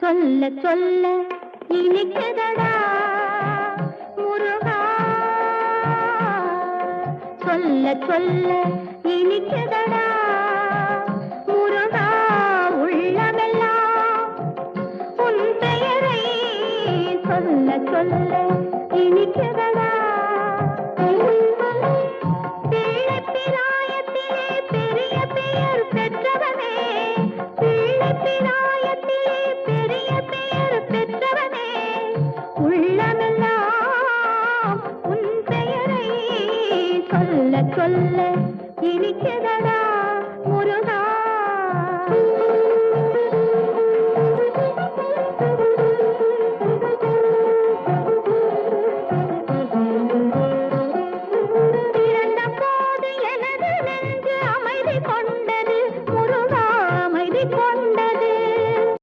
சொல்ல சொல்ல இனிக்குதடா முருகா, சொல்ல சொல்ல இனிக்குதடா முருகா, உள்ளமெல்லாம் உன் பெயரை சொல்ல சொல்ல இனிக்குதடா. பிள்ளைப்பிராயத்திலே பெரிய பெயர் பெற்றவனே, பிள்ளைப்பிராயத்திலே பெரிய பெயர் பெற்றவனே, உள்ளமெல்லாம் உன் பெயரை சொல்ல சொல்ல